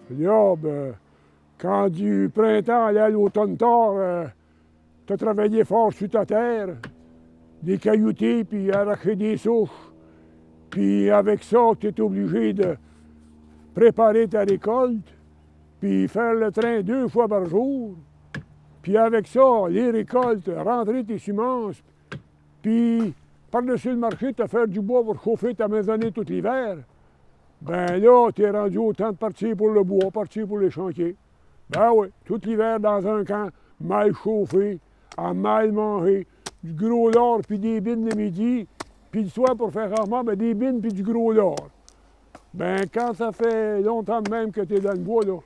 Diable, quand du printemps allait à l'automne tard, t'as travaillé fort sur ta terre, des cailloutés, puis arracher des souches. Puis avec ça, tu es obligé de préparer ta récolte, puis faire le train 2 fois par jour. Puis avec ça, les récoltes, rentrer tes semences, puis par-dessus le marché, te faire du bois pour chauffer ta maisonnée tout l'hiver. Ben là, tu es rendu au temps de partir pour le bois, partir pour les chantiers. Ben oui, tout l'hiver dans un camp, mal chauffé, à mal manger, du gros lard puis des bines le midi, puis le soir pour faire rarement, ben des bines puis du gros lard. Ben quand ça fait longtemps de même que tu es dans le bois, là,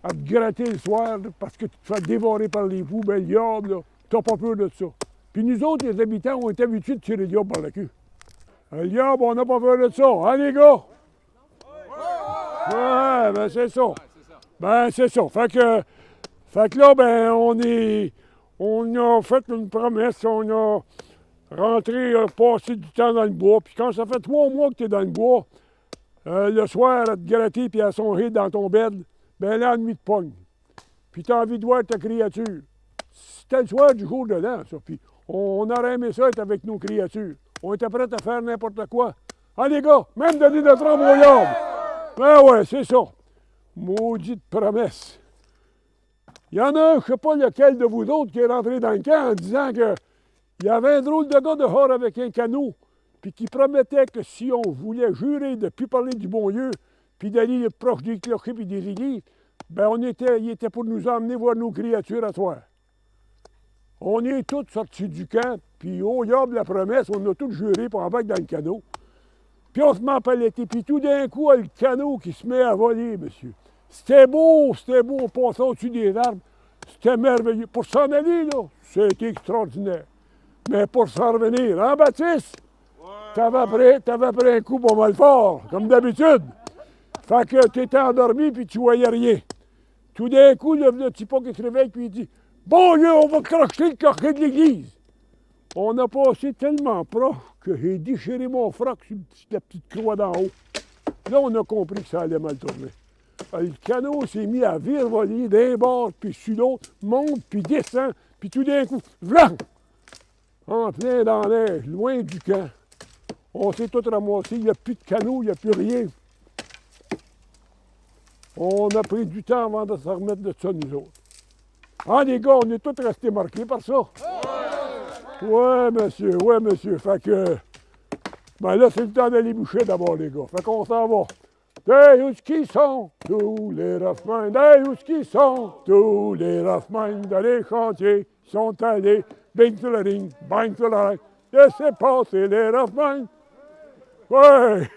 à te gratter le soir parce que tu te fais dévorer par les fous, ben le diable, là, t'as pas peur de ça. Puis nous autres, les habitants, on est habitués de tirer le diable par le cul. Le diable, on n'a pas peur de ça, hein les gars? Ouais, ben c'est ça. Ben c'est ça. Fait que là, ben on a fait une promesse, on a rentré, passé du temps dans le bois. Puis quand ça fait 3 mois que tu es dans le bois, le soir, à te gratter puis à songer dans ton bed, ben l'ennui te pogne. Puis tu as envie de voir ta créature. C'était le soir du jour de l'an, ça. Puis on aurait aimé ça être avec nos créatures. On était prêts à faire n'importe quoi. Ah les gars, même donner notre âme au diable. Ben ouais, c'est ça. Maudite promesse. Il y en a un, je ne sais pas lequel de vous autres, qui est rentré dans le camp en disant qu'il y avait un drôle de gars dehors avec un canot, puis qui promettait que si on voulait jurer de ne plus parler du bon Dieu, puis d'aller proche des clochers et des églises, ben il était pour nous emmener voir nos créatures à soir. On est tous sortis du camp, puis au diable la promesse, on a tous juré pour embarquer dans le canot. Puis on se met à paletter, puis tout d'un coup, le canot qui se met à voler, monsieur. C'était beau, on passait au-dessus des arbres. C'était merveilleux. Pour s'en aller, là, c'était extraordinaire. Mais pour s'en revenir, hein, Baptiste? T'avais pris un coup pas mal fort, comme d'habitude. Fait que t'étais endormi, puis tu voyais rien. Tout d'un coup, le petit pas qui se réveille, puis il dit « Bon Dieu, on va crocher le clocher de l'église! » On a passé tellement proche que j'ai déchiré mon froc sur la petite croix d'en haut. Là, on a compris que ça allait mal tourner. Le canot s'est mis à virevoler d'un bord, puis sur l'autre, monte, puis descend, puis tout d'un coup, vlan! En plein dans l'air, loin du camp. On s'est tous ramassés, il n'y a plus de canot, il n'y a plus rien. On a pris du temps avant de se remettre de ça, nous autres. Ah, les gars, on est tous restés marqués par ça. Ouais, monsieur. Fait que, ben là, c'est le temps d'aller boucher d'abord, les gars. Fait qu'on s'en va. Hey, où est-ce qu'ils sont? Tous les Raffminds. Hey, où est-ce qu'ils sont? Tous les Raffminds dans les chantiers sont allés. Bing sur le ring, bang sur la ring. Laissez passer les Raffminds. Ouais!